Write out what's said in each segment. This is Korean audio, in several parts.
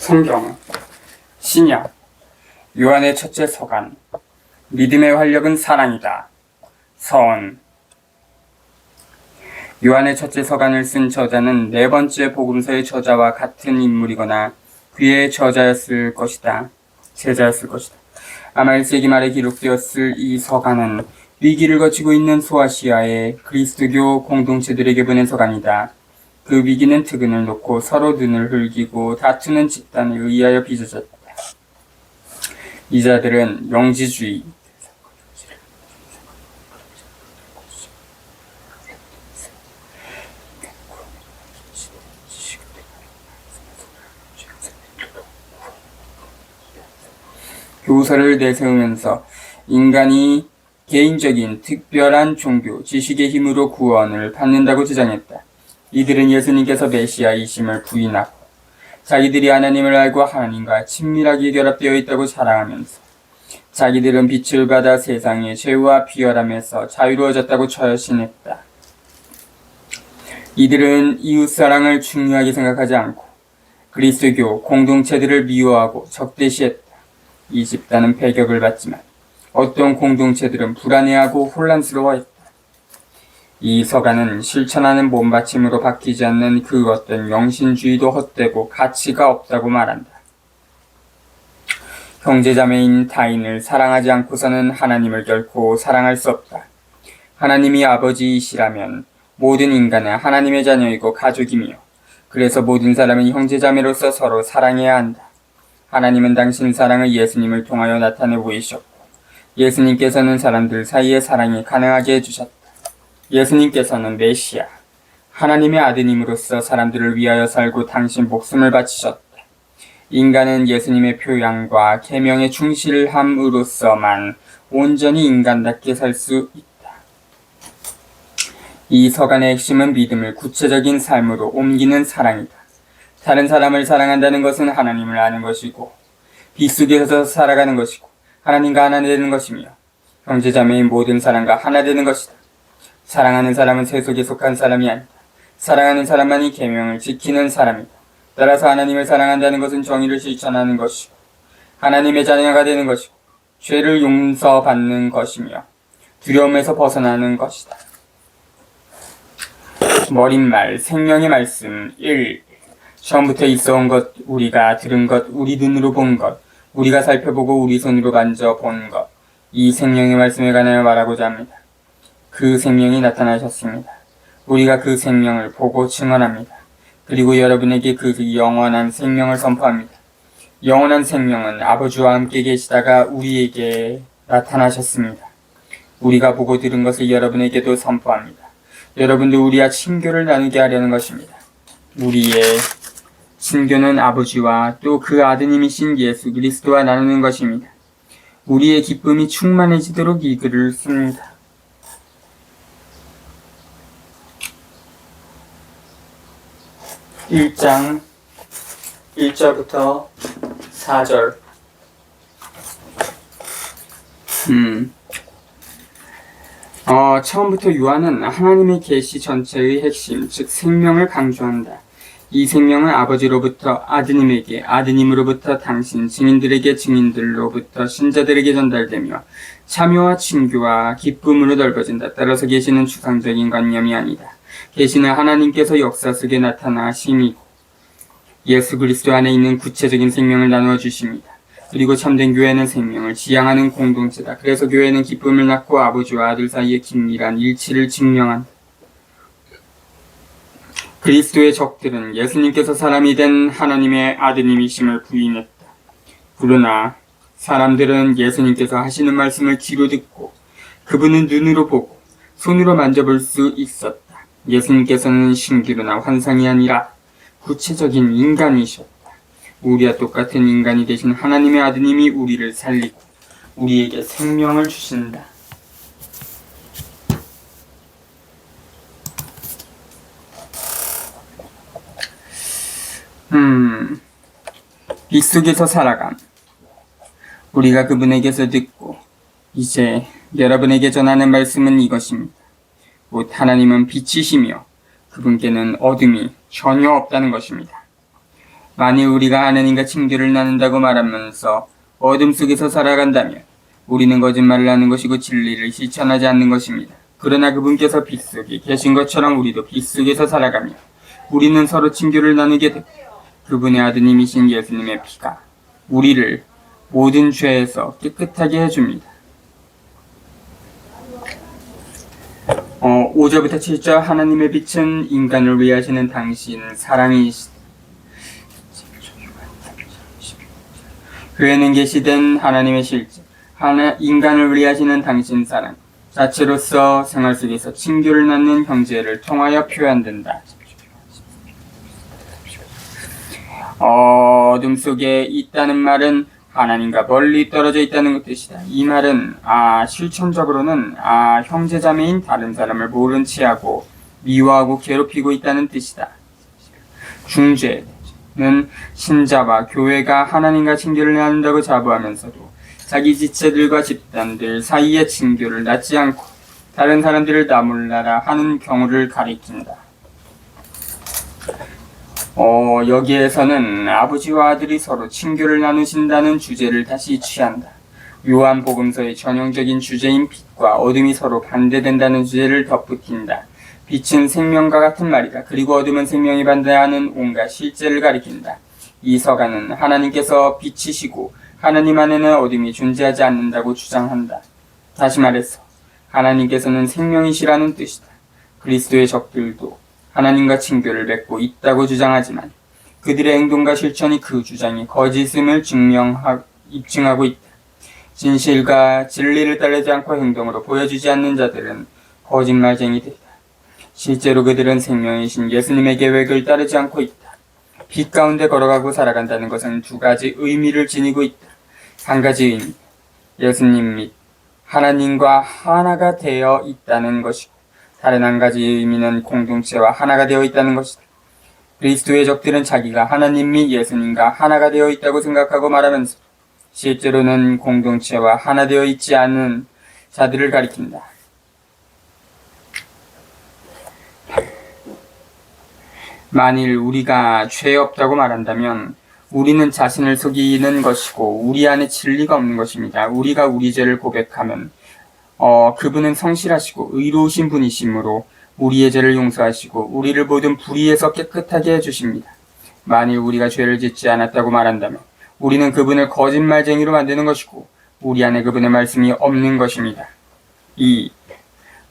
성경 신약 요한의 첫째 서간 믿음의 활력은 사랑이다. 선 요한의 첫째 서간을 쓴 저자는 네 번째 복음서의 저자와 같은 인물이거나 그의 제자였을 것이다. 아마 1세기 말에 기록되었을 이 서간은 위기를 거치고 있는 소아시아의 그리스도교 공동체들에게 보낸 서간이다. 그 위기는 특근을 놓고 서로 눈을 흘기고 다투는 집단에 의하여 빚어졌다. 이 자들은 영지주의, 교사를 내세우면서 인간이 개인적인 특별한 종교, 지식의 힘으로 구원을 받는다고 주장했다. 이들은 예수님께서 메시아이심을 부인하고 자기들이 하나님을 알고 하나님과 친밀하게 결합되어 있다고 자랑하면서 자기들은 빛을 받아 세상의 죄와 비열함에서 자유로워졌다고 처신했다. 이들은 이웃사랑을 중요하게 생각하지 않고 그리스도교 공동체들을 미워하고 적대시했다. 이 집단은 배격을 받지만 어떤 공동체들은 불안해하고 혼란스러워했다. 이 서간은 실천하는 몸받침으로 바뀌지 않는 그 어떤 영신주의도 헛되고 가치가 없다고 말한다. 형제자매인 타인을 사랑하지 않고서는 하나님을 결코 사랑할 수 없다. 하나님이 아버지이시라면 모든 인간은 하나님의 자녀이고 가족이며 그래서 모든 사람은 형제자매로서 서로 사랑해야 한다. 하나님은 당신 사랑을 예수님을 통하여 나타내 보이셨고 예수님께서는 사람들 사이에 사랑이 가능하게 해주셨다. 예수님께서는 메시아, 하나님의 아드님으로서 사람들을 위하여 살고 당신 목숨을 바치셨다. 인간은 예수님의 표양과 계명에 충실함으로써만 온전히 인간답게 살 수 있다. 이 서간의 핵심은 믿음을 구체적인 삶으로 옮기는 사랑이다. 다른 사람을 사랑한다는 것은 하나님을 아는 것이고 빛 속에서 살아가는 것이고 하나님과 하나 되는 것이며 형제자매인 모든 사람과 하나 되는 것이다. 사랑하는 사람은 세속에 속한 사람이 아니다. 사랑하는 사람만이 계명을 지키는 사람이다. 따라서 하나님을 사랑한다는 것은 정의를 실천하는 것이고 하나님의 자녀가 되는 것이고 죄를 용서받는 것이며 두려움에서 벗어나는 것이다. 머릿말 생명의 말씀 1. 처음부터 있어온 것, 우리가 들은 것, 우리 눈으로 본 것, 우리가 살펴보고 우리 손으로 만져본 것, 이 생명의 말씀에 관하여 말하고자 합니다. 그 생명이 나타나셨습니다. 우리가 그 생명을 보고 증언합니다. 그리고 여러분에게 그 영원한 생명을 선포합니다. 영원한 생명은 아버지와 함께 계시다가 우리에게 나타나셨습니다. 우리가 보고 들은 것을 여러분에게도 선포합니다. 여러분도 우리와 친교를 나누게 하려는 것입니다. 우리의 친교는 아버지와 또 그 아드님이신 예수 그리스도와 나누는 것입니다. 우리의 기쁨이 충만해지도록 이 글을 씁니다. 1장 1절부터 4절. 처음부터 요한은 하나님의 계시 전체의 핵심, 즉 생명을 강조한다. 이 생명은 아버지로부터 아드님에게, 아드님으로부터 당신 증인들에게, 증인들로부터 신자들에게 전달되며 참여와 친교와 기쁨으로 넓어진다. 따라서 계시는 추상적인 관념이 아니다. 계시는 하나님께서 역사 속에 나타나심이고 예수 그리스도 안에 있는 구체적인 생명을 나누어 주십니다. 그리고 참된 교회는 생명을 지향하는 공동체다. 그래서 교회는 기쁨을 낳고 아버지와 아들 사이의 긴밀한 일치를 증명한다. 그리스도의 적들은 예수님께서 사람이 된 하나님의 아드님이심을 부인했다. 그러나 사람들은 예수님께서 하시는 말씀을 귀로 듣고 그분은 눈으로 보고 손으로 만져볼 수 있었다. 예수님께서는 신기루나 환상이 아니라 구체적인 인간이셨다. 우리와 똑같은 인간이 되신 하나님의 아드님이 우리를 살리고 우리에게 생명을 주신다. 빛 속에서 살아감. 우리가 그분에게서 듣고 이제 여러분에게 전하는 말씀은 이것입니다. 곧 하나님은 빛이시며 그분께는 어둠이 전혀 없다는 것입니다. 만일 우리가 하나님과 친교를 나눈다고 말하면서 어둠 속에서 살아간다면 우리는 거짓말을 하는 것이고 진리를 실천하지 않는 것입니다. 그러나 그분께서 빛 속에 계신 것처럼 우리도 빛 속에서 살아가며 우리는 서로 친교를 나누게 되고 그분의 아드님이신 예수님의 피가 우리를 모든 죄에서 깨끗하게 해줍니다. 5절부터 7절 하나님의 빛은 인간을 위하시는 당신 사랑이시다. 교회는 계시된 하나님의 실제, 인간을 위하시는 당신 사랑 자체로서 생활 속에서 친교를 나누는 형제를 통하여 표현된다. 어둠 속에 있다는 말은 하나님과 멀리 떨어져 있다는 뜻이다. 이 말은 실천적으로는 형제자매인 다른 사람을 모른 체하고 미워하고 괴롭히고 있다는 뜻이다. 중죄는 신자와 교회가 하나님과 친교를 나눈다고 자부하면서도 자기 지체들과 집단들 사이의 친교를 낳지 않고 다른 사람들을 나몰라라 하는 경우를 가리킨다. 여기에서는 아버지와 아들이 서로 친교를 나누신다는 주제를 다시 취한다. 요한복음서의 전형적인 주제인 빛과 어둠이 서로 반대된다는 주제를 덧붙인다. 빛은 생명과 같은 말이다. 그리고 어둠은 생명이 반대하는 온갖 실제를 가리킨다. 이 서가는 하나님께서 빛이시고 하나님 안에는 어둠이 존재하지 않는다고 주장한다. 다시 말해서 하나님께서는 생명이시라는 뜻이다. 그리스도의 적들도 하나님과 친교를 맺고 있다고 주장하지만 그들의 행동과 실천이 그 주장이 거짓임을 입증하고 있다. 진실과 진리를 따르지 않고 행동으로 보여주지 않는 자들은 거짓말쟁이들이다. 실제로 그들은 생명이신 예수님의 계획을 따르지 않고 있다. 빛 가운데 걸어가고 살아간다는 것은 두 가지 의미를 지니고 있다. 한 가지 의미, 예수님 및 하나님과 하나가 되어 있다는 것이고 다른 한 가지 의미는 공동체와 하나가 되어 있다는 것이다. 그리스도의 적들은 자기가 하나님 및 예수님과 하나가 되어 있다고 생각하고 말하면서 실제로는 공동체와 하나 되어 있지 않은 자들을 가리킨다. 만일 우리가 죄 없다고 말한다면 우리는 자신을 속이는 것이고 우리 안에 진리가 없는 것입니다. 우리가 우리 죄를 고백하면 그분은 성실하시고 의로우신 분이시므로 우리의 죄를 용서하시고 우리를 모든 불의에서 깨끗하게 해주십니다. 만일 우리가 죄를 짓지 않았다고 말한다면 우리는 그분을 거짓말쟁이로 만드는 것이고 우리 안에 그분의 말씀이 없는 것입니다. 2.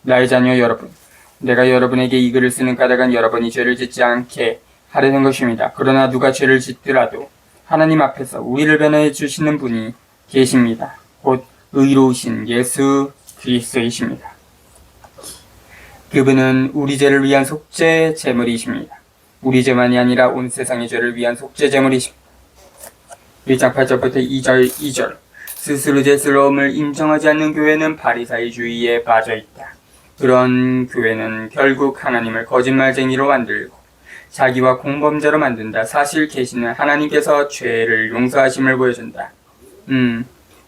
나의 자녀 여러분, 내가 여러분에게 이 글을 쓰는 까닭은 여러분이 죄를 짓지 않게 하려는 것입니다. 그러나 누가 죄를 짓더라도 하나님 앞에서 우리를 변호해 주시는 분이 계십니다. 곧 의로우신 예수 그리스도이십니다. 그분은 우리 죄를 위한 속죄 제물이십니다. 우리 죄만이 아니라 온 세상의 죄를 위한 속죄 제물이십니다. 1장 8절부터 2절 스스로 죄스러움을 인정하지 않는 교회는 바리사이주의에 빠져 있다. 그런 교회는 결국 하나님을 거짓말쟁이로 만들고 자기와 공범자로 만든다. 사실 계시는 하나님께서 죄를 용서하심을 보여준다.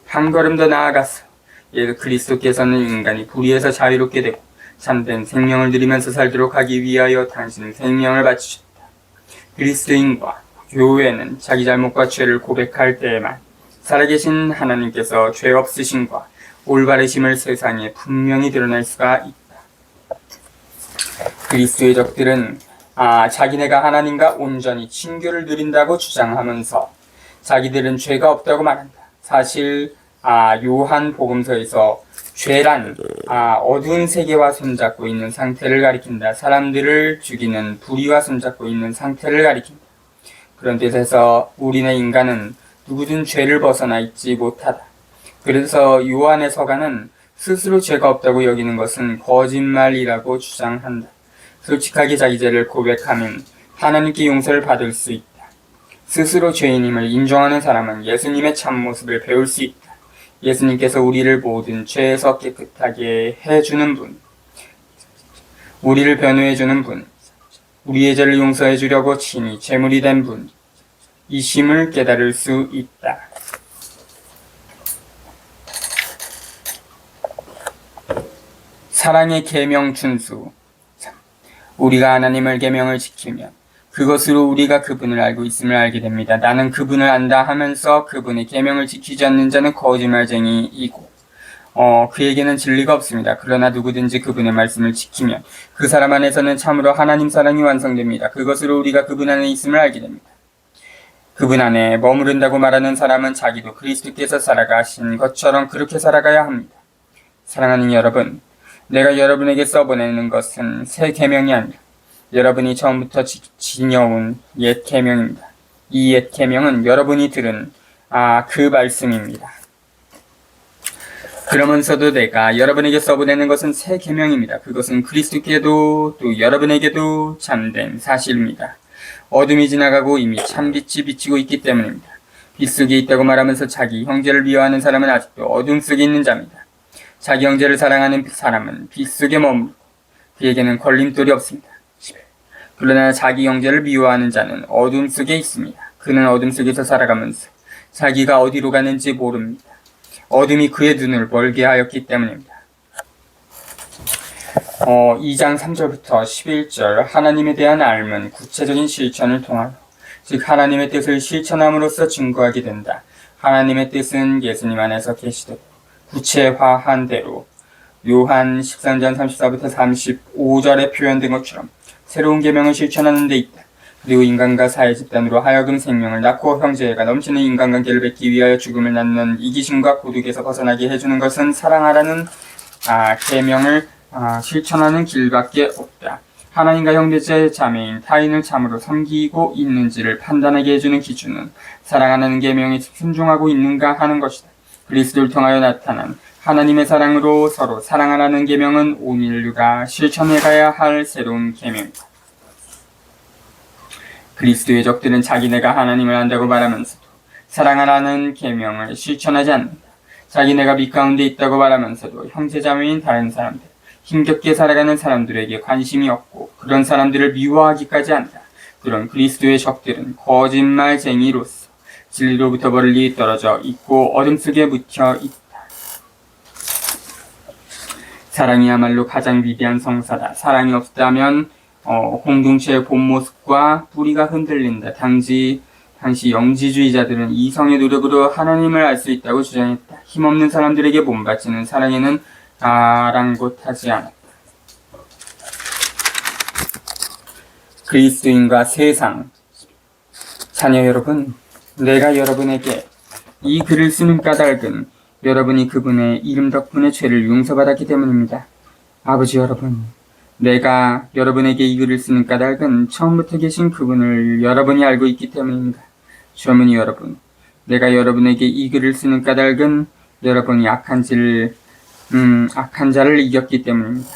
한 걸음 더 나아가서 예수 그리스도께서는 인간이 불의에서 자유롭게 되고 참된 생명을 누리면서 살도록 하기 위하여 당신은 생명을 바치셨다. 그리스도인과 교회는 자기 잘못과 죄를 고백할 때에만 살아계신 하나님께서 죄 없으심과 올바르심을 세상에 분명히 드러낼 수가 있다. 그리스도의 적들은 자기네가 하나님과 온전히 친교를 누린다고 주장하면서 자기들은 죄가 없다고 말한다. 사실 요한 복음서에서 죄란 어두운 세계와 손잡고 있는 상태를 가리킨다. 사람들을 죽이는 불의와 손잡고 있는 상태를 가리킨다. 그런 뜻에서 우리네 인간은 누구든 죄를 벗어나 있지 못하다. 그래서 요한의 서가는 스스로 죄가 없다고 여기는 것은 거짓말이라고 주장한다. 솔직하게 자기 죄를 고백하면 하나님께 용서를 받을 수 있다. 스스로 죄인임을 인정하는 사람은 예수님의 참모습을 배울 수 있다. 예수님께서 우리를 모든 죄에서 깨끗하게 해주는 분, 우리를 변호해주는 분, 우리의 죄를 용서해 주려고 친히 제물이 된 분, 이심을 깨달을 수 있다. 사랑의 계명 준수. 우리가 하나님의 계명을 지키면 그것으로 우리가 그분을 알고 있음을 알게 됩니다. 나는 그분을 안다 하면서 그분의 계명을 지키지 않는 자는 거짓말쟁이이고 그에게는 진리가 없습니다. 그러나 누구든지 그분의 말씀을 지키면 그 사람 안에서는 참으로 하나님 사랑이 완성됩니다. 그것으로 우리가 그분 안에 있음을 알게 됩니다. 그분 안에 머무른다고 말하는 사람은 자기도 그리스도께서 살아가신 것처럼 그렇게 살아가야 합니다. 사랑하는 여러분, 내가 여러분에게 써보내는 것은 새 계명이 아니라 여러분이 처음부터 지녀온 옛 계명입니다. 이 옛 계명은 여러분이 들은 그 말씀입니다. 그러면서도 내가 여러분에게 써보내는 것은 새 계명입니다. 그것은 그리스도께도 또 여러분에게도 참된 사실입니다. 어둠이 지나가고 이미 참빛이 비치고 있기 때문입니다. 빛 속에 있다고 말하면서 자기 형제를 미워하는 사람은 아직도 어둠 속에 있는 자입니다. 자기 형제를 사랑하는 사람은 빛 속에 머무르고 그에게는 걸림돌이 없습니다. 그러나 자기 형제를 미워하는 자는 어둠 속에 있습니다. 그는 어둠 속에서 살아가면서 자기가 어디로 가는지 모릅니다. 어둠이 그의 눈을 멀게 하였기 때문입니다. 2장 3절부터 11절 하나님에 대한 알면 구체적인 실천을 통하여 즉 하나님의 뜻을 실천함으로써 증거하게 된다. 하나님의 뜻은 예수님 안에서 계시도록 구체화한 대로 요한 13장 34부터 35절에 표현된 것처럼 새로운 계명을 실천하는 데 있다. 그리고 인간과 사회 집단으로 하여금 생명을 낳고 형제애가 넘치는 인간관계를 맺기 위하여 죽음을 낳는 이기심과 고독에서 벗어나게 해주는 것은 사랑하라는 계명을 실천하는 길밖에 없다. 하나님과 형제제 자매인 타인을 참으로 섬기고 있는지를 판단하게 해주는 기준은 사랑하는 계명에 순종하고 있는가 하는 것이다. 그리스도를 통하여 나타난 하나님의 사랑으로 서로 사랑하라는 계명은 온 인류가 실천해가야 할 새로운 계명이다. 그리스도의 적들은 자기네가 하나님을 안다고 말하면서도 사랑하라는 계명을 실천하지 않는다. 자기네가 빛 가운데 있다고 말하면서도 형제자매인 다른 사람들, 힘겹게 살아가는 사람들에게 관심이 없고 그런 사람들을 미워하기까지 한다. 그런 그리스도의 적들은 거짓말쟁이로서 진리로부터 멀리 떨어져 있고 어둠 속에 묻혀 있다. 사랑이야말로 가장 위대한 성사다. 사랑이 없다면 공동체의 본 모습과 뿌리가 흔들린다. 당시 영지주의자들은 이성의 노력으로 하나님을 알 수 있다고 주장했다. 힘없는 사람들에게 몸바치는 사랑에는 아랑곳하지 않았다. 그리스도인과 세상, 자녀 여러분, 내가 여러분에게 이 글을 쓰는 까닭은 여러분이 그분의 이름 덕분에 죄를 용서받았기 때문입니다. 아버지 여러분, 내가 여러분에게 이 글을 쓰는 까닭은 처음부터 계신 그분을 여러분이 알고 있기 때문입니다. 주어머니 여러분, 내가 여러분에게 이 글을 쓰는 까닭은 여러분이 악한 자를 이겼기 때문입니다.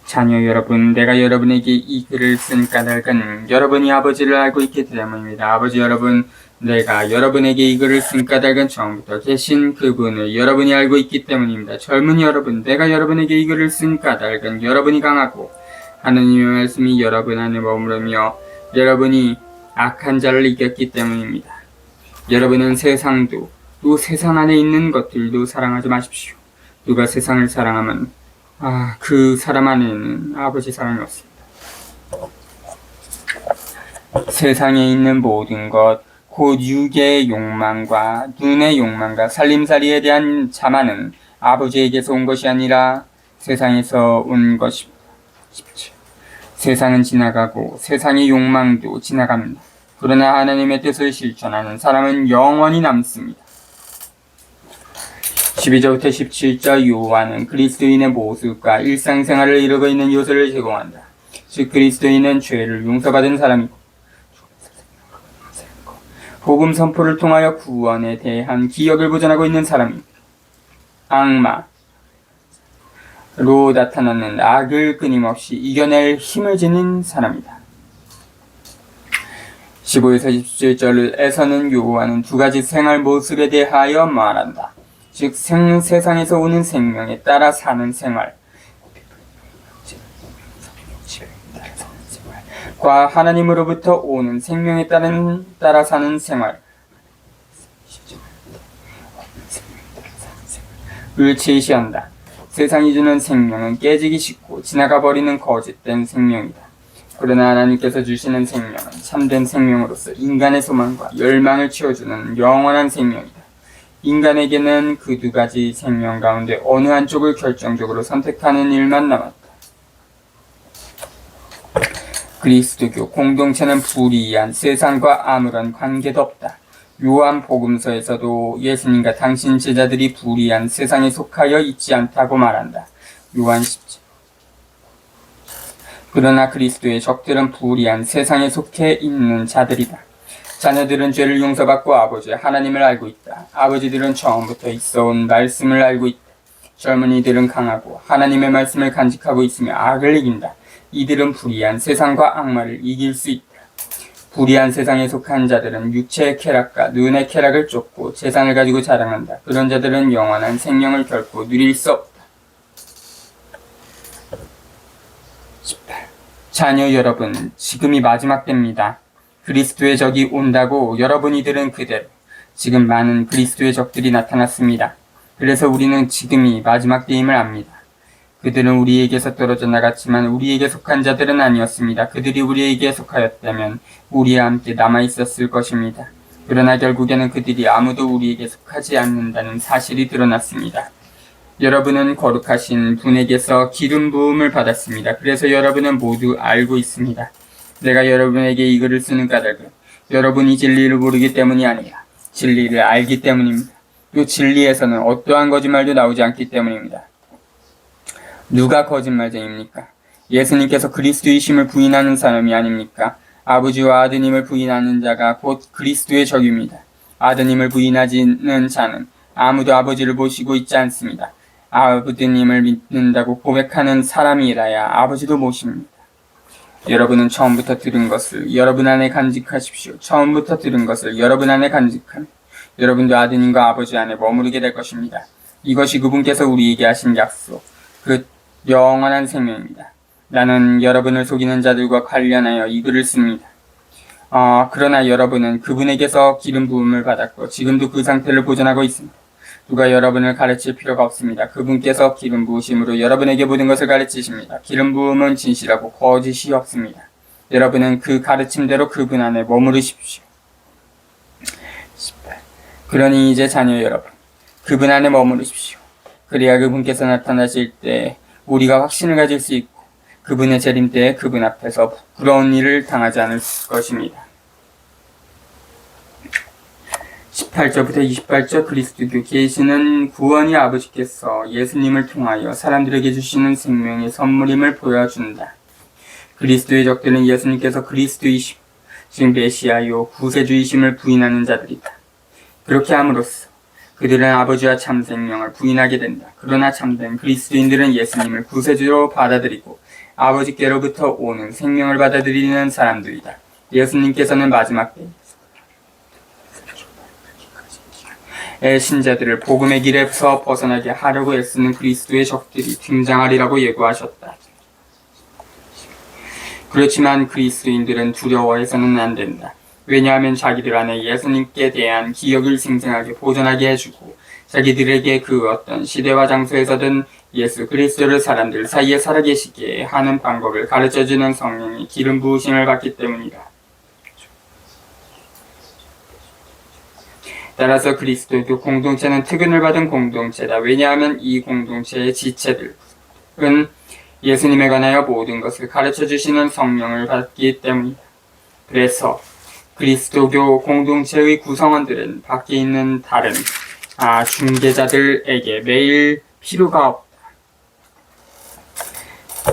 자녀 여러분, 내가 여러분에게 이 글을 쓴 까닭은 여러분이 아버지를 알고 있기 때문입니다. 아버지 여러분, 내가 여러분에게 이 글을 쓴 까닭은 처음부터 계신 그분을 여러분이 알고 있기 때문입니다. 젊은 여러분, 내가 여러분에게 이 글을 쓴 까닭은 여러분이 강하고 하나님의 말씀이 여러분 안에 머무르며 여러분이 악한 자를 이겼기 때문입니다. 여러분은 세상도 또 세상 안에 있는 것들도 사랑하지 마십시오. 누가 세상을 사랑하면 그 사람 안에는 아버지 사랑이 없습니다. 세상에 있는 모든 것, 곧 육의 욕망과 눈의 욕망과 살림살이에 대한 자만은 아버지에게서 온 것이 아니라 세상에서 온 것입니다. 17. 세상은 지나가고 세상의 욕망도 지나갑니다. 그러나 하나님의 뜻을 실천하는 사람은 영원히 남습니다. 12절부터 17절 요한은 그리스도인의 모습과 일상생활을 이루고 있는 요소를 제공한다. 즉 그리스도인은 죄를 용서받은 사람이고 복음 선포를 통하여 구원에 대한 기억을 보존하고 있는 사람입니다. 악마로 나타나는 악을 끊임없이 이겨낼 힘을 지닌 사람이다. 15에서 17절에서는 요한은 두 가지 생활 모습에 대하여 말한다. 즉 세상에서 오는 생명에 따라 사는 생활 과 하나님으로부터 오는 생명에 따라 사는 생활을 제시한다. 세상이 주는 생명은 깨지기 쉽고 지나가 버리는 거짓된 생명이다. 그러나 하나님께서 주시는 생명은 참된 생명으로서 인간의 소망과 열망을 채워주는 영원한 생명이다. 인간에게는 그 두 가지 생명 가운데 어느 한쪽을 결정적으로 선택하는 일만 남았다. 그리스도교 공동체는 불의한 세상과 아무런 관계도 없다. 요한 복음서에서도 예수님과 당신 제자들이 불의한 세상에 속하여 있지 않다고 말한다. 요한 10장. 그러나 그리스도의 적들은 불의한 세상에 속해 있는 자들이다. 자녀들은 죄를 용서받고 아버지 하나님을 알고 있다. 아버지들은 처음부터 있어온 말씀을 알고 있다. 젊은이들은 강하고 하나님의 말씀을 간직하고 있으며 악을 이긴다. 이들은 불의한 세상과 악마를 이길 수 있다. 불의한 세상에 속한 자들은 육체의 쾌락과 눈의 쾌락을 쫓고 재산을 가지고 자랑한다. 그런 자들은 영원한 생명을 결코 누릴 수 없다. 18. 자녀 여러분, 지금이 마지막 때입니다. 그리스도의 적이 온다고 여러분이 들은 그대로 지금 많은 그리스도의 적들이 나타났습니다. 그래서 우리는 지금이 마지막 때임을 압니다. 그들은 우리에게서 떨어져 나갔지만 우리에게 속한 자들은 아니었습니다. 그들이 우리에게 속하였다면 우리와 함께 남아있었을 것입니다. 그러나 결국에는 그들이 아무도 우리에게 속하지 않는다는 사실이 드러났습니다. 여러분은 거룩하신 분에게서 기름 부음을 받았습니다. 그래서 여러분은 모두 알고 있습니다. 내가 여러분에게 이 글을 쓰는 까닭은 여러분이 진리를 모르기 때문이 아니라 진리를 알기 때문입니다. 또 진리에서는 어떠한 거짓말도 나오지 않기 때문입니다. 누가 거짓말쟁입니까? 예수님께서 그리스도이심을 부인하는 사람이 아닙니까? 아버지와 아드님을 부인하는 자가 곧 그리스도의 적입니다. 아드님을 부인하지는 자는 아무도 아버지를 모시고 있지 않습니다. 아버지님을 믿는다고 고백하는 사람이라야 아버지도 모십니다. 여러분은 처음부터 들은 것을 여러분 안에 간직하십시오. 처음부터 들은 것을 여러분 안에 간직하면 여러분도 아드님과 아버지 안에 머무르게 될 것입니다. 이것이 그분께서 우리에게 하신 약속, 그 영원한 생명입니다. 나는 여러분을 속이는 자들과 관련하여 이 글을 씁니다. 그러나 여러분은 그분에게서 기름 부음을 받았고 지금도 그 상태를 보존하고 있습니다. 누가 여러분을 가르칠 필요가 없습니다. 그분께서 기름 부으심으로 여러분에게 모든 것을 가르치십니다. 기름 부음은 진실하고 거짓이 없습니다. 여러분은 그 가르침대로 그분 안에 머무르십시오. 18. 그러니 이제 자녀 여러분, 그분 안에 머무르십시오. 그래야 그분께서 나타나실 때 우리가 확신을 가질 수 있고 그분의 재림 때에 그분 앞에서 부끄러운 일을 당하지 않을 것입니다. 18절부터 28절 그리스도교 계시는 구원이 아버지께서 예수님을 통하여 사람들에게 주시는 생명의 선물임을 보여준다. 그리스도의 적들은 예수님께서 그리스도이심, 즉 메시아요 구세주이심을 부인하는 자들이다. 그렇게 함으로써 그들은 아버지와 참 생명을 부인하게 된다. 그러나 참된 그리스도인들은 예수님을 구세주로 받아들이고 아버지께로부터 오는 생명을 받아들이는 사람들이다. 예수님께서는 마지막 때에 신자들을 복음의 길에서 벗어나게 하려고 애쓰는 그리스도의 적들이 등장하리라고 예고하셨다. 그렇지만 그리스도인들은 두려워해서는 안 된다. 왜냐하면 자기들 안에 예수님께 대한 기억을 생생하게 보존하게 해주고 자기들에게 그 어떤 시대와 장소에서든 예수 그리스도를 사람들 사이에 살아계시게 하는 방법을 가르쳐주는 성령이 기름 부으심을 받기 때문이다. 따라서 그리스도교 공동체는 특은을 받은 공동체다. 왜냐하면 이 공동체의 지체들은 예수님에 관하여 모든 것을 가르쳐주시는 성령을 받기 때문이다. 그래서 그리스도교 공동체의 구성원들은 밖에 있는 다른 중개자들에게 매일 필요가 없다.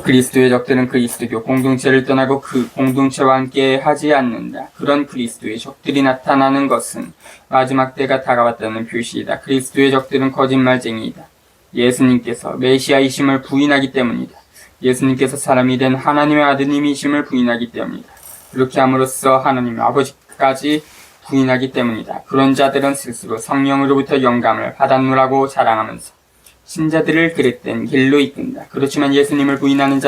그리스도의 적들은 그리스도교 공동체를 떠나고 그 공동체와 함께 하지 않는다. 그런 그리스도의 적들이 나타나는 것은 마지막 때가 다가왔다는 표시이다. 그리스도의 적들은 거짓말쟁이이다. 예수님께서 메시아이심을 부인하기 때문이다. 예수님께서 사람이 된 하나님의 아드님이심을 부인하기 때문이다. 그렇게 함으로써 하나님 아버지까지 부인하기 때문이다. 그런 자들은 스스로 성령으로부터 영감을 받았노라고 자랑하면서 신자들을 그릇된 길로 이끈다. 그렇지만 예수님을 부인하는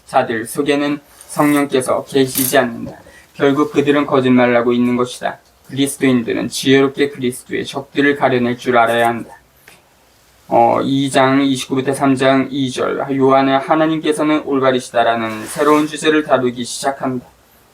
자들 속에는 성령께서 계시지 않는다. 결국 그들은 거짓말을 하고 있는 것이다. 그리스도인들은 지혜롭게 그리스도의 적들을 가려낼 줄 알아야 한다. 2장 29부터 3장 2절 요한은 하나님께서는 올바르시다라는 새로운 주제를 다루기 시작한다.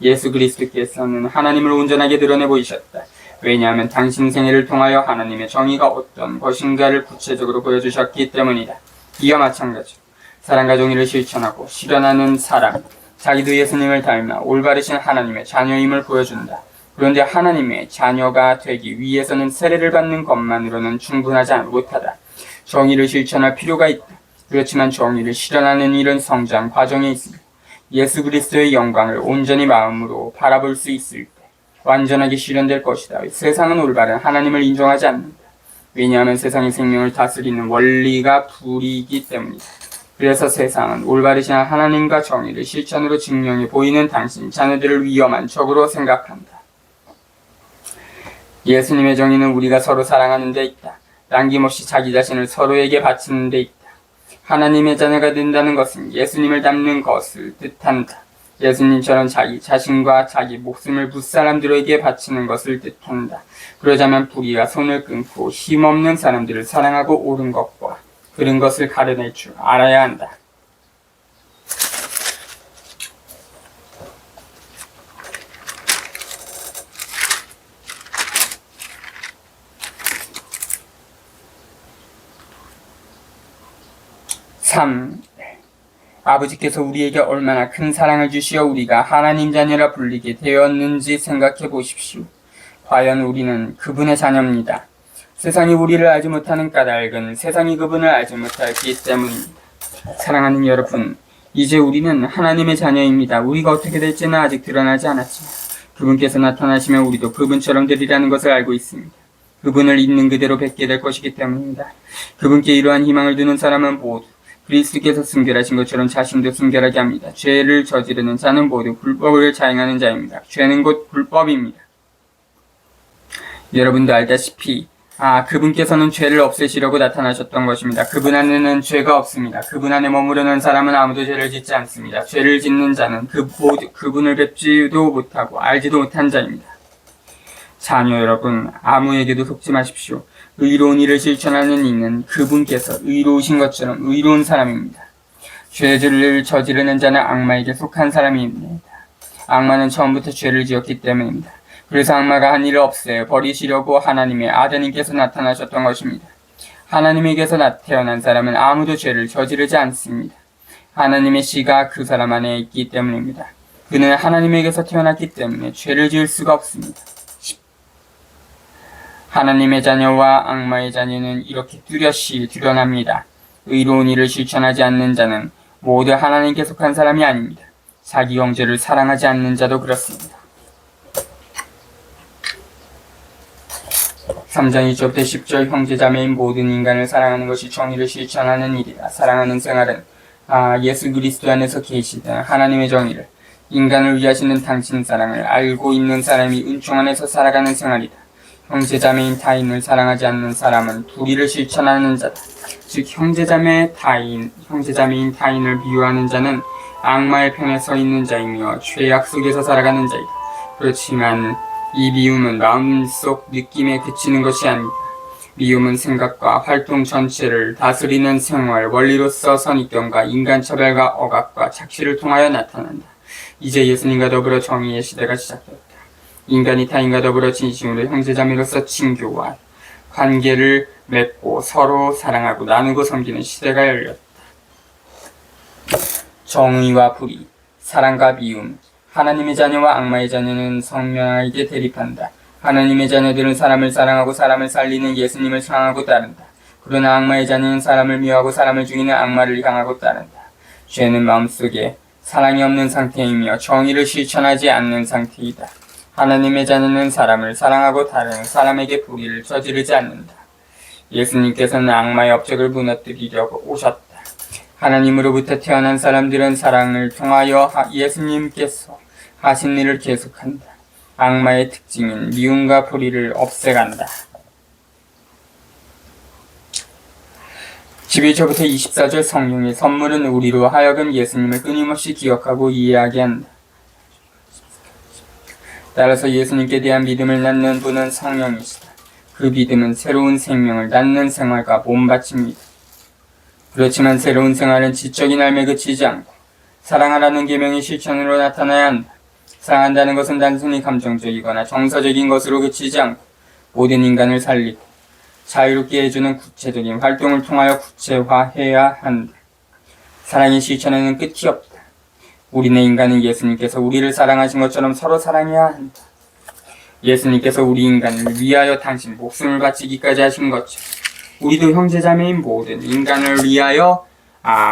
예수 그리스도께서는 하나님을 온전하게 드러내 보이셨다. 왜냐하면 당신 생애를 통하여 하나님의 정의가 어떤 것인가를 구체적으로 보여주셨기 때문이다. 이와 마찬가지로 사랑과 정의를 실천하고 실현하는 사람, 자기도 예수님을 닮아 올바르신 하나님의 자녀임을 보여준다. 그런데 하나님의 자녀가 되기 위해서는 세례를 받는 것만으로는 충분하지 못하다. 정의를 실천할 필요가 있다. 그렇지만 정의를 실현하는 일은 성장 과정에 있습니다. 예수 그리스도의 영광을 온전히 마음으로 바라볼 수 있을 때 완전하게 실현될 것이다. 세상은 올바른 하나님을 인정하지 않는다. 왜냐하면 세상의 생명을 다스리는 원리가 불이기 때문이다. 그래서 세상은 올바르신 하나님과 정의를 실천으로 증명해 보이는 당신 자녀들을 위험한 적으로 생각한다. 예수님의 정의는 우리가 서로 사랑하는 데 있다. 남김없이 자기 자신을 서로에게 바치는 데 있다. 하나님의 자녀가 된다는 것은 예수님을 닮는 것을 뜻한다. 예수님처럼 자기 자신과 자기 목숨을 무사람들에게 바치는 것을 뜻한다. 그러자면 불의와 손을 끊고 힘없는 사람들을 사랑하고 옳은 것과 그런 것을 가려낼 줄 알아야 한다. 아버지께서 우리에게 얼마나 큰 사랑을 주시어 우리가 하나님 자녀라 불리게 되었는지 생각해 보십시오. 과연 우리는 그분의 자녀입니다. 세상이 우리를 알지 못하는 까닭은 세상이 그분을 알지 못하기 때문입니다. 사랑하는 여러분, 이제 우리는 하나님의 자녀입니다. 우리가 어떻게 될지는 아직 드러나지 않았지만 그분께서 나타나시면 우리도 그분처럼 되리라는 것을 알고 있습니다. 그분을 있는 그대로 뵙게 될 것이기 때문입니다. 그분께 이러한 희망을 두는 사람은 모두 그리스도께서 순결하신 것처럼 자신도 순결하게 합니다. 죄를 저지르는 자는 모두 불법을 자행하는 자입니다. 죄는 곧 불법입니다. 여러분도 알다시피 그분께서는 죄를 없애시려고 나타나셨던 것입니다. 그분 안에는 죄가 없습니다. 그분 안에 머무르는 사람은 아무도 죄를 짓지 않습니다. 죄를 짓는 자는 그분을 뵙지도 못하고 알지도 못한 자입니다. 자녀 여러분, 아무에게도 속지 마십시오. 의로운 일을 실천하는 이는 그분께서 의로우신 것처럼 의로운 사람입니다. 죄를 저지르는 자는 악마에게 속한 사람입니다. 악마는 처음부터 죄를 지었기 때문입니다. 그래서 악마가 한 일을 없애 버리시려고 하나님의 아드님께서 나타나셨던 것입니다. 하나님에게서 태어난 사람은 아무도 죄를 저지르지 않습니다. 하나님의 씨가 그 사람 안에 있기 때문입니다. 그는 하나님에게서 태어났기 때문에 죄를 지을 수가 없습니다. 하나님의 자녀와 악마의 자녀는 이렇게 뚜렷이 드러납니다. 의로운 일을 실천하지 않는 자는 모두 하나님께 속한 사람이 아닙니다. 자기 형제를 사랑하지 않는 자도 그렇습니다. 3장 2절부터 10절 형제자매인 모든 인간을 사랑하는 것이 정의를 실천하는 일이라. 사랑하는 생활은 예수 그리스도 안에서 계시던 하나님의 정의를, 인간을 위하시는 당신 사랑을 알고 있는 사람이 은총 안에서 살아가는 생활이다. 형제자매인 타인을 사랑하지 않는 사람은 불의를 실천하는 자다. 즉 형제자매인 타인을 미워하는 자는 악마의 편에 서 있는 자이며 죄악 속에서 살아가는 자이다. 그렇지만 이 미움은 마음속 느낌에 그치는 것이 아니다. 미움은 생각과 활동 전체를 다스리는 생활 원리로서 선입견과 인간차별과 억압과 착시를 통하여 나타난다. 이제 예수님과 더불어 정의의 시대가 시작되었다. 인간이 타인과 더불어 진심으로 형제자매로서 친교와 관계를 맺고 서로 사랑하고 나누고 섬기는 시대가 열렸다. 정의와 불의, 사랑과 미움, 하나님의 자녀와 악마의 자녀는 선명하게 대립한다. 하나님의 자녀들은 사람을 사랑하고 사람을 살리는 예수님을 사랑하고 따른다. 그러나 악마의 자녀는 사람을 미워하고 사람을 죽이는 악마를 향하고 따른다. 죄는 마음속에 사랑이 없는 상태이며 정의를 실천하지 않는 상태이다. 하나님의 자녀는 사람을 사랑하고 다른 사람에게 불의를 저지르지 않는다. 예수님께서는 악마의 업적을 무너뜨리려고 오셨다. 하나님으로부터 태어난 사람들은 사랑을 통하여 예수님께서 하신 일을 계속한다. 악마의 특징은 미움과 불의를 없애간다. 11절부터 24절 성령의 선물은 우리로 하여금 예수님을 끊임없이 기억하고 이해하게 한다. 따라서 예수님께 대한 믿음을 낳는 분은 성령이시다. 그 믿음은 새로운 생명을 낳는 생활과 몸바칩니다. 그렇지만 새로운 생활은 지적인 삶에 그치지 않고 사랑하라는 계명의 실천으로 나타나야 한다. 사랑한다는 것은 단순히 감정적이거나 정서적인 것으로 그치지 않고 모든 인간을 살리고 자유롭게 해주는 구체적인 활동을 통하여 구체화해야 한다. 사랑의 실천에는 끝이 없다. 우리네 인간은 예수님께서 우리를 사랑하신 것처럼 서로 사랑해야 한다. 예수님께서 우리 인간을 위하여 당신 목숨을 바치기까지 하신 것처럼 우리도 형제자매인 모든 인간을 위하여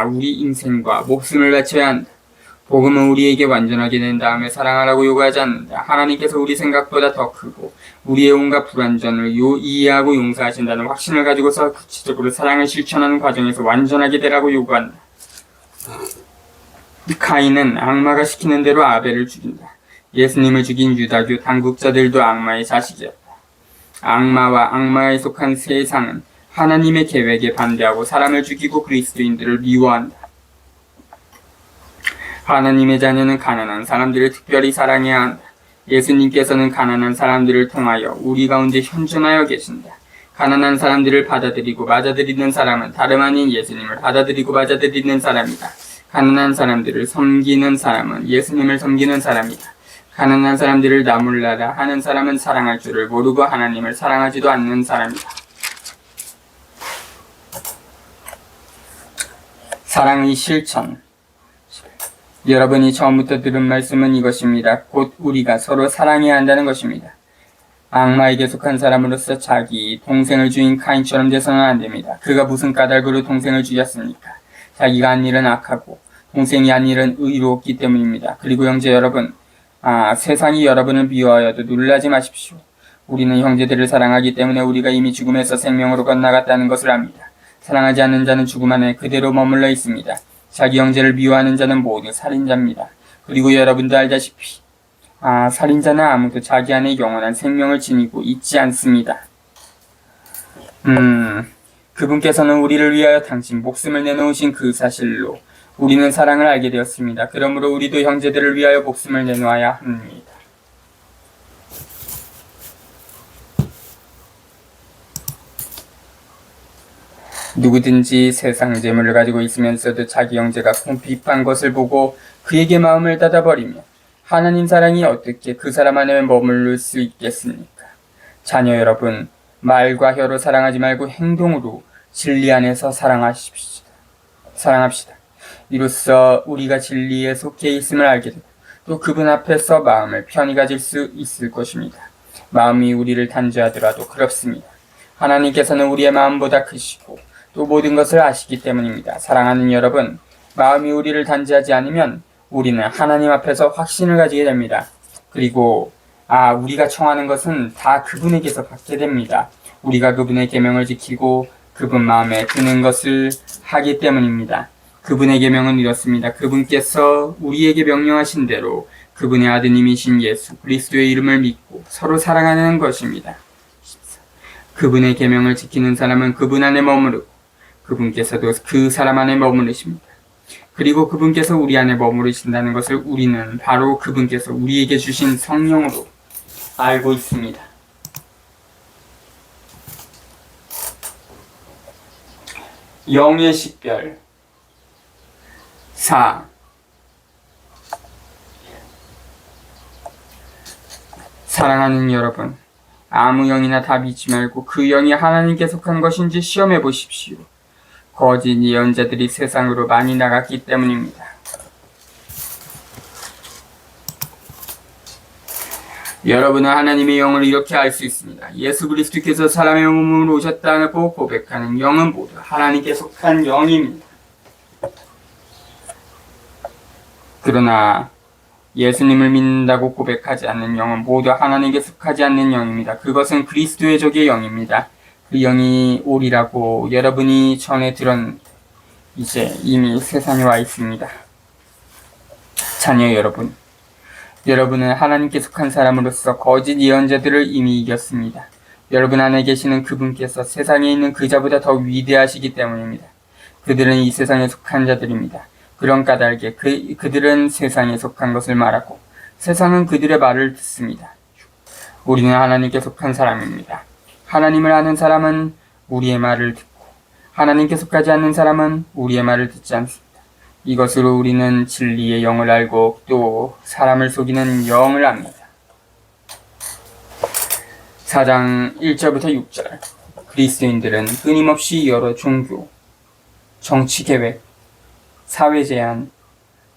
우리 인생과 목숨을 바쳐야 한다. 복음은 우리에게 완전하게 된 다음에 사랑하라고 요구하지 않는다. 하나님께서 우리 생각보다 더 크고 우리의 온갖 불완전을 이해하고 용서하신다는 확신을 가지고서 구체적으로 사랑을 실천하는 과정에서 완전하게 되라고 요구한다. 가인은 악마가 시키는 대로 아벨을 죽인다. 예수님을 죽인 유다교 당국자들도 악마의 자식이었다. 악마와 악마에 속한 세상은 하나님의 계획에 반대하고 사람을 죽이고 그리스도인들을 미워한다. 하나님의 자녀는 가난한 사람들을 특별히 사랑해야 한다. 예수님께서는 가난한 사람들을 통하여 우리 가운데 현존하여 계신다. 가난한 사람들을 받아들이고 맞아들이는 사람은 다름 아닌 예수님을 받아들이고 맞아들이는 사람이다. 가난한 사람들을 섬기는 사람은 예수님을 섬기는 사람이다. 가난한 사람들을 나 몰라라 하는 사람은 사랑할 줄을 모르고 하나님을 사랑하지도 않는 사람이다. 사랑의 실천. 여러분이 처음부터 들은 말씀은 이것입니다. 곧 우리가 서로 사랑해야 한다는 것입니다. 악마에게 속한 사람으로서 자기 동생을 죽인 카인처럼 돼서는 안 됩니다. 그가 무슨 까닭으로 동생을 죽였습니까? 자기가 한 일은 악하고 동생이 한 일은 의롭기 때문입니다. 그리고 형제 여러분, 세상이 여러분을 미워하여도 놀라지 마십시오. 우리는 형제들을 사랑하기 때문에 우리가 이미 죽음에서 생명으로 건너갔다는 것을 압니다. 사랑하지 않는 자는 죽음 안에 그대로 머물러 있습니다. 자기 형제를 미워하는 자는 모두 살인자입니다. 그리고 여러분도 알다시피 살인자는 아무도 자기 안에 영원한 생명을 지니고 있지 않습니다. 그분께서는 우리를 위하여 당신 목숨을 내놓으신 그 사실로 우리는 사랑을 알게 되었습니다. 그러므로 우리도 형제들을 위하여 목숨을 내놓아야 합니다. 누구든지 세상 재물을 가지고 있으면서도 자기 형제가 궁핍한 것을 보고 그에게 마음을 닫아버리면 하나님 사랑이 어떻게 그 사람 안에 머무를 수 있겠습니까? 자녀 여러분, 말과 혀로 사랑하지 말고 행동으로 진리 안에서 사랑합시다. 이로써 우리가 진리에 속해 있음을 알게 되고 또 그분 앞에서 마음을 편히 가질 수 있을 것입니다. 마음이 우리를 단죄하더라도 그렇습니다. 하나님께서는 우리의 마음보다 크시고 또 모든 것을 아시기 때문입니다. 사랑하는 여러분, 마음이 우리를 단죄하지 않으면 우리는 하나님 앞에서 확신을 가지게 됩니다. 그리고 우리가 청하는 것은 다 그분에게서 받게 됩니다. 우리가 그분의 계명을 지키고 그분 마음에 드는 것을 하기 때문입니다. 그분의 계명은 이렇습니다. 그분께서 우리에게 명령하신 대로 그분의 아드님이신 예수 그리스도의 이름을 믿고 서로 사랑하는 것입니다. 그분의 계명을 지키는 사람은 그분 안에 머무르고 그분께서도 그 사람 안에 머무르십니다. 그리고 그분께서 우리 안에 머무르신다는 것을 우리는 바로 그분께서 우리에게 주신 성령으로 알고 있습니다. 영의 식별 4. 사랑하는 여러분, 아무 영이나 다 믿지 말고 그 영이 하나님께 속한 것인지 시험해 보십시오. 거짓 예언자들이 세상으로 많이 나갔기 때문입니다. 여러분은 하나님의 영을 이렇게 알 수 있습니다. 예수 그리스도께서 사람의 몸으로 오셨다고 고백하는 영은 모두 하나님께 속한 영입니다. 그러나 예수님을 믿는다고 고백하지 않는 영은 모두 하나님께 속하지 않는 영입니다. 그것은 그리스도의 적의 영입니다. 그 영이 오리라고 여러분이 전에 들은 이제 이미 세상에 와 있습니다. 자녀 여러분, 여러분은 하나님께 속한 사람으로서 거짓 예언자들을 이미 이겼습니다. 여러분 안에 계시는 그분께서 세상에 있는 그자보다 더 위대하시기 때문입니다. 그들은 이 세상에 속한 자들입니다. 그런 까닭에 그들은 세상에 속한 것을 말하고 세상은 그들의 말을 듣습니다. 우리는 하나님께 속한 사람입니다. 하나님을 아는 사람은 우리의 말을 듣고 하나님께 속하지 않는 사람은 우리의 말을 듣지 않습니다. 이것으로 우리는 진리의 영을 알고 또 사람을 속이는 영을 압니다. 4장 1절부터 6절. 그리스도인들은 끊임없이 여러 종교, 정치 계획, 사회 제한,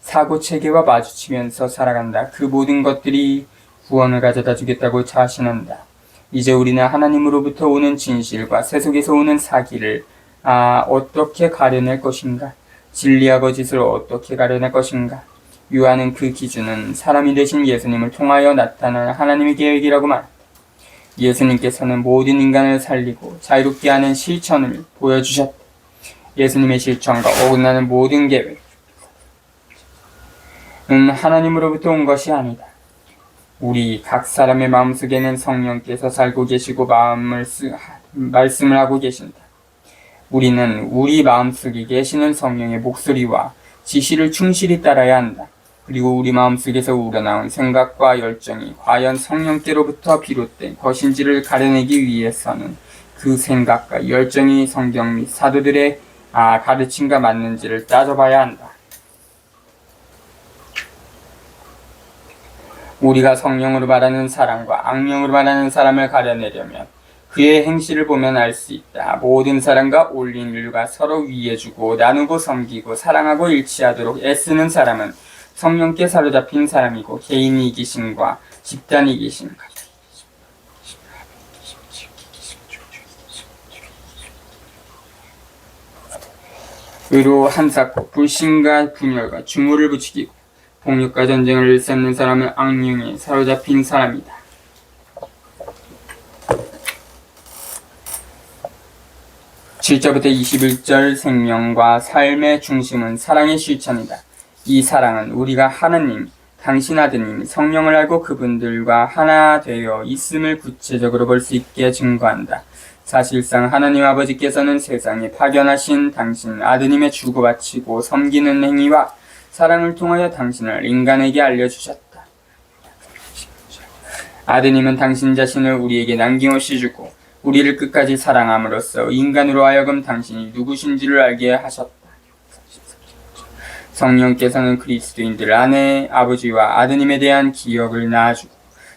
사고 체계와 마주치면서 살아간다. 그 모든 것들이 구원을 가져다 주겠다고 자신한다. 이제 우리는 하나님으로부터 오는 진실과 세속에서 오는 사기를 어떻게 가려낼 것인가? 진리와 거짓을 어떻게 가려낼 것인가? 요한은 그 기준은 사람이 되신 예수님을 통하여 나타난 하나님의 계획이라고 말한다. 예수님께서는 모든 인간을 살리고 자유롭게 하는 실천을 보여주셨다. 예수님의 실천과 어긋나는 모든 계획은 하나님으로부터 온 것이 아니다. 우리 각 사람의 마음속에는 성령께서 살고 계시고 말씀을 하고 계신다. 우리는 우리 마음속에 계시는 성령의 목소리와 지시를 충실히 따라야 한다. 그리고 우리 마음속에서 우러나온 생각과 열정이 과연 성령께로부터 비롯된 것인지를 가려내기 위해서는 그 생각과 열정이 성경 및 사도들의 가르침과 맞는지를 따져봐야 한다. 우리가 성령으로 말하는 사람과 악령으로 말하는 사람을 가려내려면 그의 행실을 보면 알 수 있다. 모든 사람과 올린 인류가 서로 위해주고 나누고 섬기고 사랑하고 일치하도록 애쓰는 사람은 성령께 사로잡힌 사람이고 개인 이기심과 집단 이기심, 의로 한사코 불신과 분열과 중후를 부추기고 폭력과 전쟁을 일삼는 사람은 악령에 사로잡힌 사람이다. 7절부터 21절. 생명과 삶의 중심은 사랑의 실천이다. 이 사랑은 우리가 하나님, 당신 아드님, 성령을 알고 그분들과 하나 되어 있음을 구체적으로 볼 수 있게 증거한다. 사실상 하나님 아버지께서는 세상에 파견하신 당신 아드님의 주고바치고 섬기는 행위와 사랑을 통하여 당신을 인간에게 알려주셨다. 아드님은 당신 자신을 우리에게 남김없이 주고 우리를 끝까지 사랑함으로써 인간으로 하여금 당신이 누구신지를 알게 하셨다. 성령께서는 그리스도인들 안에 아버지와 아드님에 대한 기억을 낳아주고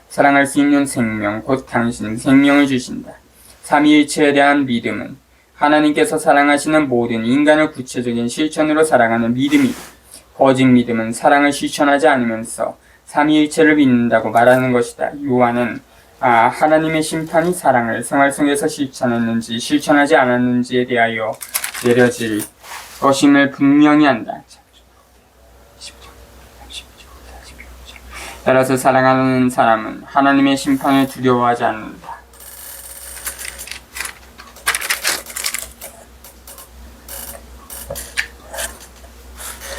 사랑할 수 있는 생명, 곧 당신 생명을 주신다. 삼위일체에 대한 믿음은 하나님께서 사랑하시는 모든 인간을 구체적인 실천으로 사랑하는 믿음이다. 거짓 믿음은 사랑을 실천하지 않으면서 삼위일체를 믿는다고 말하는 것이다. 요한은 하나님의 심판이 사랑을 생활 속에서 실천했는지 실천하지 않았는지에 대하여 내려질 것임을 분명히 한다. 따라서 사랑하는 사람은 하나님의 심판을 두려워하지 않는다.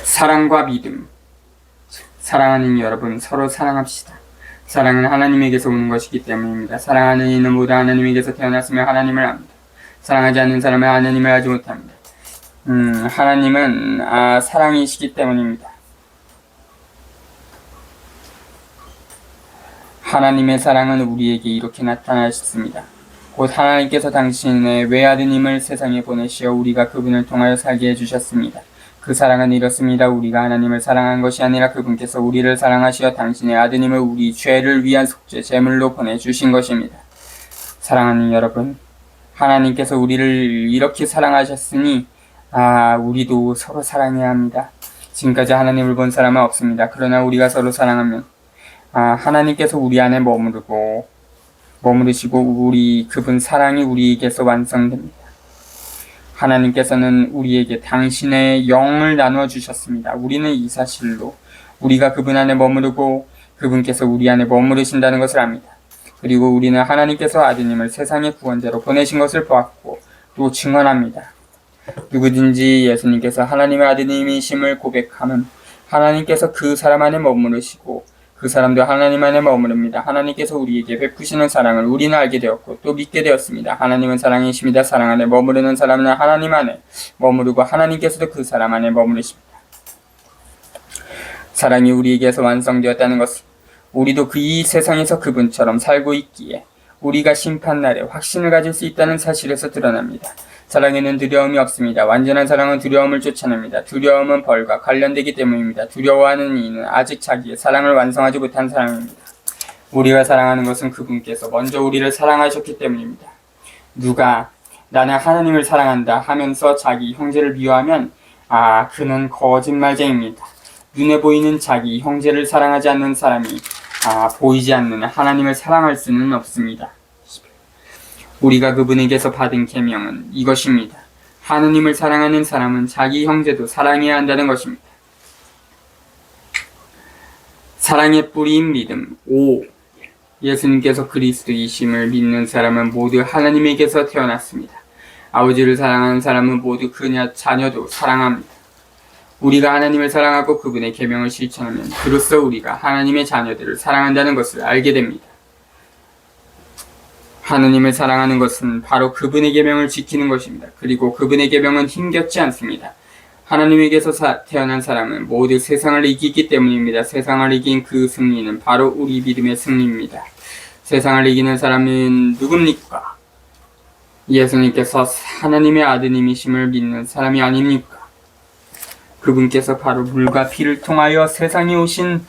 사랑과 믿음. 사랑하는 여러분, 서로 사랑합시다. 사랑은 하나님에게서 오는 것이기 때문입니다. 사랑하는 이는 모두 하나님에게서 태어났으며 하나님을 압니다. 사랑하지 않는 사람은 하나님을 알지 못합니다. 하나님은 사랑이시기 때문입니다. 하나님의 사랑은 우리에게 이렇게 나타나셨습니다. 곧 하나님께서 당신의 외아드님을 세상에 보내시어 우리가 그분을 통하여 살게 해주셨습니다. 그 사랑은 이렇습니다. 우리가 하나님을 사랑한 것이 아니라 그분께서 우리를 사랑하시어 당신의 아드님을 우리 죄를 위한 속죄 제물로 보내주신 것입니다. 사랑하는 여러분, 하나님께서 우리를 이렇게 사랑하셨으니 우리도 서로 사랑해야 합니다. 지금까지 하나님을 본 사람은 없습니다. 그러나 우리가 서로 사랑하면 하나님께서 우리 안에 머무르시고 그분 사랑이 우리에게서 완성됩니다. 하나님께서는 우리에게 당신의 영을 나누어 주셨습니다. 우리는 이 사실로 우리가 그분 안에 머무르고 그분께서 우리 안에 머무르신다는 것을 압니다. 그리고 우리는 하나님께서 아드님을 세상의 구원자로 보내신 것을 보았고 또 증언합니다. 누구든지 예수님께서 하나님의 아드님이심을 고백하면 하나님께서 그 사람 안에 머무르시고 그 사람도 하나님 안에 머무릅니다. 하나님께서 우리에게 베푸시는 사랑을 우리는 알게 되었고 또 믿게 되었습니다. 하나님은 사랑이십니다. 사랑 안에 머무르는 사람은 하나님 안에 머무르고 하나님께서도 그 사람 안에 머무르십니다. 사랑이 우리에게서 완성되었다는 것은 우리도 이 세상에서 그분처럼 살고 있기에 우리가 심판날에 확신을 가질 수 있다는 사실에서 드러납니다. 사랑에는 두려움이 없습니다. 완전한 사랑은 두려움을 쫓아냅니다. 두려움은 벌과 관련되기 때문입니다. 두려워하는 이는 아직 자기의 사랑을 완성하지 못한 사람입니다. 우리가 사랑하는 것은 그분께서 먼저 우리를 사랑하셨기 때문입니다. 누가 나는 하나님을 사랑한다 하면서 자기 형제를 미워하면 그는 거짓말쟁입니다. 눈에 보이는 자기 형제를 사랑하지 않는 사람이 보이지 않는 하나님을 사랑할 수는 없습니다. 우리가 그분에게서 받은 계명은 이것입니다. 하나님을 사랑하는 사람은 자기 형제도 사랑해야 한다는 것입니다. 사랑의 뿌리인 믿음. 5. 예수님께서 그리스도이심을 믿는 사람은 모두 하나님에게서 태어났습니다. 아버지를 사랑하는 사람은 모두 그 자녀도 사랑합니다. 우리가 하나님을 사랑하고 그분의 계명을 실천하면 그로써 우리가 하나님의 자녀들을 사랑한다는 것을 알게 됩니다. 하나님을 사랑하는 것은 바로 그분의 계명을 지키는 것입니다. 그리고 그분의 계명은 힘겹지 않습니다. 하나님에게서 태어난 사람은 모두 세상을 이기기 때문입니다. 세상을 이긴 그 승리는 바로 우리 믿음의 승리입니다. 세상을 이기는 사람은 누굽니까? 예수님께서 하나님의 아드님이심을 믿는 사람이 아닙니까? 그분께서 바로 물과 피를 통하여 세상에 오신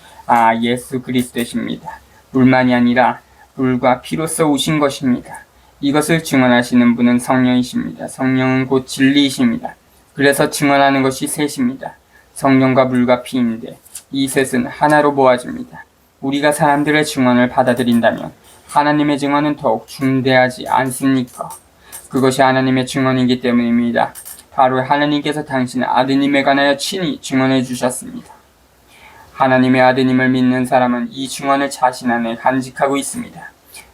예수 그리스도십니다. 물만이 아니라 물과 피로써 오신 것입니다. 이것을 증언하시는 분은 성령이십니다. 성령은 곧 진리이십니다. 그래서 증언하는 것이 셋입니다. 성령과 물과 피인데 이 셋은 하나로 모아집니다. 우리가 사람들의 증언을 받아들인다면 하나님의 증언은 더욱 중대하지 않습니까? 그것이 하나님의 증언이기 때문입니다. 바로 하나님께서 당신의 아드님에 관하여 친히 증언해 주셨습니다. 하나님의 아드님을 믿는 사람은 이 증언을 자신 안에 간직하고 있습니다.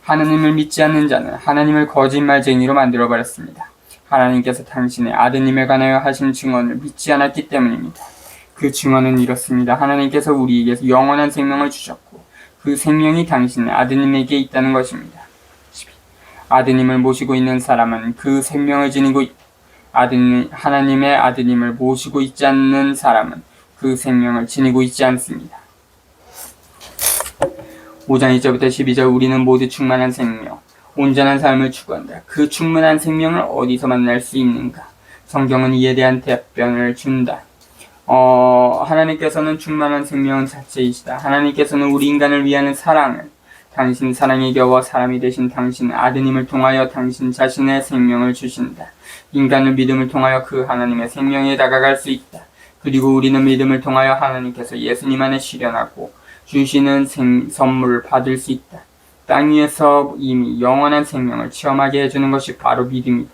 하나님을 믿지 않는 자는 하나님을 거짓말쟁이로 만들어버렸습니다. 하나님께서 당신의 아드님에 관하여 하신 증언을 믿지 않았기 때문입니다. 그 증언은 이렇습니다. 하나님께서 우리에게서 영원한 생명을 주셨고 그 생명이 당신의 아드님에게 있다는 것입니다. 아드님을 모시고 있는 사람은 그 생명을 지니고 있고 하나님의 아드님을 모시고 있지 않는 사람은 그 생명을 지니고 있지 않습니다. 5장 1절부터 12절 우리는 모두 충만한 생명, 온전한 삶을 추구한다. 그 충만한 생명을 어디서 만날 수 있는가? 성경은 이에 대한 답변을 준다. 하나님께서는 충만한 생명 자체이시다. 하나님께서는 우리 인간을 위하는 사랑을 당신 사랑에 겨워 사람이 되신 당신 아드님을 통하여 당신 자신의 생명을 주신다. 인간은 믿음을 통하여 그 하나님의 생명에 다가갈 수 있다. 그리고 우리는 믿음을 통하여 하나님께서 예수님 안에 실현하고 주시는 선물을 받을 수 있다. 땅 위에서 이미 영원한 생명을 체험하게 해주는 것이 바로 믿음이다.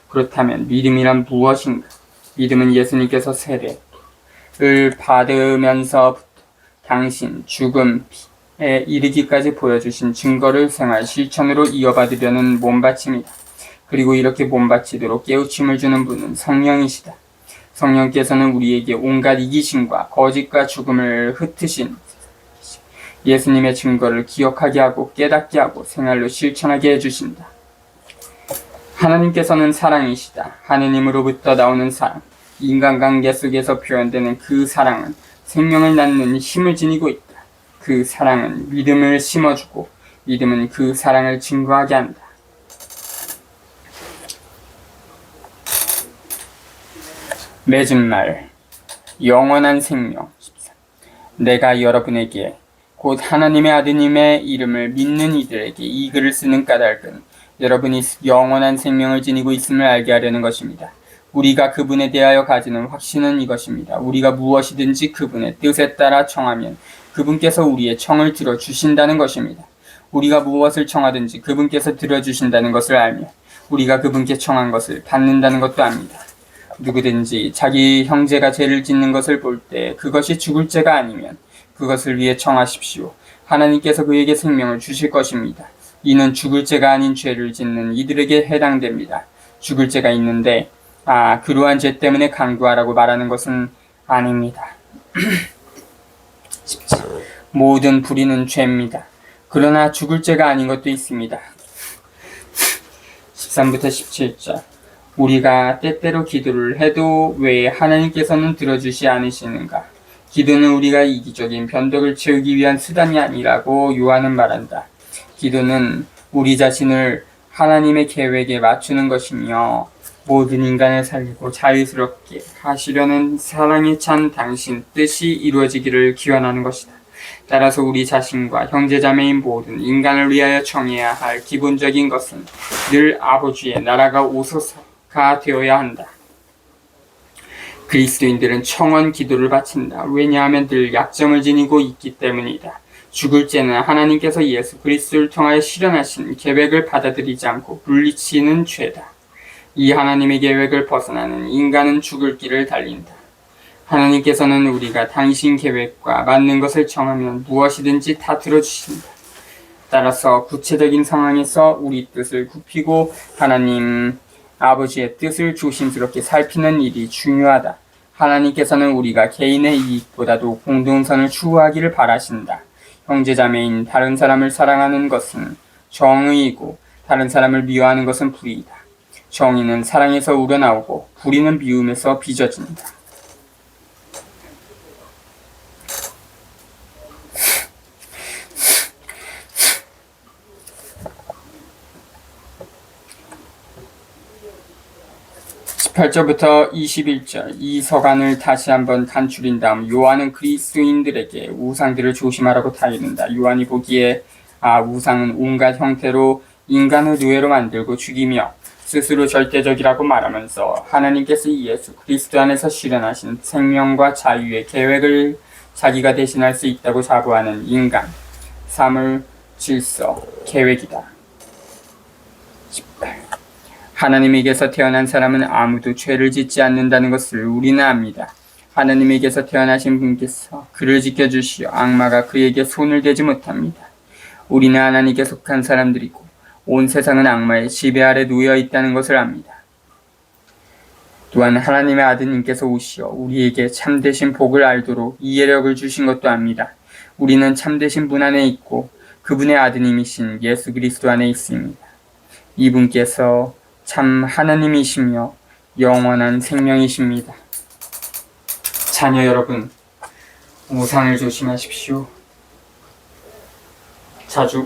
그렇다면 믿음이란 무엇인가? 믿음은 예수님께서 세례를 받으면서부터 당신 죽음에 이르기까지 보여주신 증거를 생활 실천으로 이어받으려는 몸바침이다. 그리고 이렇게 몸바치도록 깨우침을 주는 분은 성령이시다. 성령께서는 우리에게 온갖 이기심과 거짓과 죽음을 흩으신 예수님의 증거를 기억하게 하고 깨닫게 하고 생활로 실천하게 해주신다. 하나님께서는 사랑이시다. 하느님으로부터 나오는 사랑, 인간관계 속에서 표현되는 그 사랑은 생명을 낳는 힘을 지니고 있다. 그 사랑은 믿음을 심어주고 믿음은 그 사랑을 증거하게 한다. 맺은 말, 영원한 생명. 내가 여러분에게 곧 하나님의 아드님의 이름을 믿는 이들에게 이 글을 쓰는 까닭은 여러분이 영원한 생명을 지니고 있음을 알게 하려는 것입니다. 우리가 그분에 대하여 가지는 확신은 이것입니다. 우리가 무엇이든지 그분의 뜻에 따라 청하면 그분께서 우리의 청을 들어주신다는 것입니다. 우리가 무엇을 청하든지 그분께서 들어주신다는 것을 알며 우리가 그분께 청한 것을 받는다는 것도 압니다. 누구든지 자기 형제가 죄를 짓는 것을 볼 때 그것이 죽을 죄가 아니면 그것을 위해 청하십시오. 하나님께서 그에게 생명을 주실 것입니다. 이는 죽을 죄가 아닌 죄를 짓는 이들에게 해당됩니다. 죽을 죄가 있는데 그러한 죄 때문에 강구하라고 말하는 것은 아닙니다. 모든 불의는 죄입니다. 그러나 죽을 죄가 아닌 것도 있습니다. 13부터 17절 우리가 때때로 기도를 해도 왜 하나님께서는 들어주시 않으시는가? 기도는 우리가 이기적인 변덕을 채우기 위한 수단이 아니라고 요한은 말한다. 기도는 우리 자신을 하나님의 계획에 맞추는 것이며 모든 인간을 살리고 자유스럽게 하시려는 사랑에 찬 당신 뜻이 이루어지기를 기원하는 것이다. 따라서 우리 자신과 형제자매인 모든 인간을 위하여 청해야 할 기본적인 것은 늘 아버지의 나라가 오소서가 되어야 한다. 그리스도인들은 청원 기도를 바친다. 왜냐하면 늘 약점을 지니고 있기 때문이다. 죽을 죄는 하나님께서 예수 그리스도를 통하여 실현하신 계획을 받아들이지 않고 물리치는 죄다. 이 하나님의 계획을 벗어나는 인간은 죽을 길을 달린다. 하나님께서는 우리가 당신 계획과 맞는 것을 정하면 무엇이든지 다 들어주신다. 따라서 구체적인 상황에서 우리 뜻을 굽히고 하나님 아버지의 뜻을 조심스럽게 살피는 일이 중요하다. 하나님께서는 우리가 개인의 이익보다도 공동선을 추구하기를 바라신다. 형제자매인 다른 사람을 사랑하는 것은 정의이고 다른 사람을 미워하는 것은 불의이다. 정의는 사랑에서 우러나오고 불의는 미움에서 빚어진다. (18절부터 21절) 이 서간을 다시 한번 간추린 다음 요한은 그리스도인들에게 우상들을 조심하라고 다이른다. 요한이 보기에 우상은 온갖 형태로 인간을 노예로 만들고 죽이며 스스로 절대적이라고 말하면서 하나님께서 예수 그리스도 안에서 실현하신 생명과 자유의 계획을 자기가 대신할 수 있다고 자부하는 인간, 사물, 질서, 계획이다. 18. 하나님에게서 태어난 사람은 아무도 죄를 짓지 않는다는 것을 우리는 압니다. 하나님에게서 태어나신 분께서 그를 지켜주시어 악마가 그에게 손을 대지 못합니다. 우리는 하나님께 속한 사람들이고 온 세상은 악마의 지배 아래 놓여 있다는 것을 압니다. 또한 하나님의 아드님께서 오시어 우리에게 참되신 복을 알도록 이해력을 주신 것도 압니다. 우리는 참되신 분 안에 있고 그분의 아드님이신 예수 그리스도 안에 있습니다. 이분께서 참 하나님이시며 영원한 생명이십니다. 자녀 여러분, 우상을 조심하십시오. 자주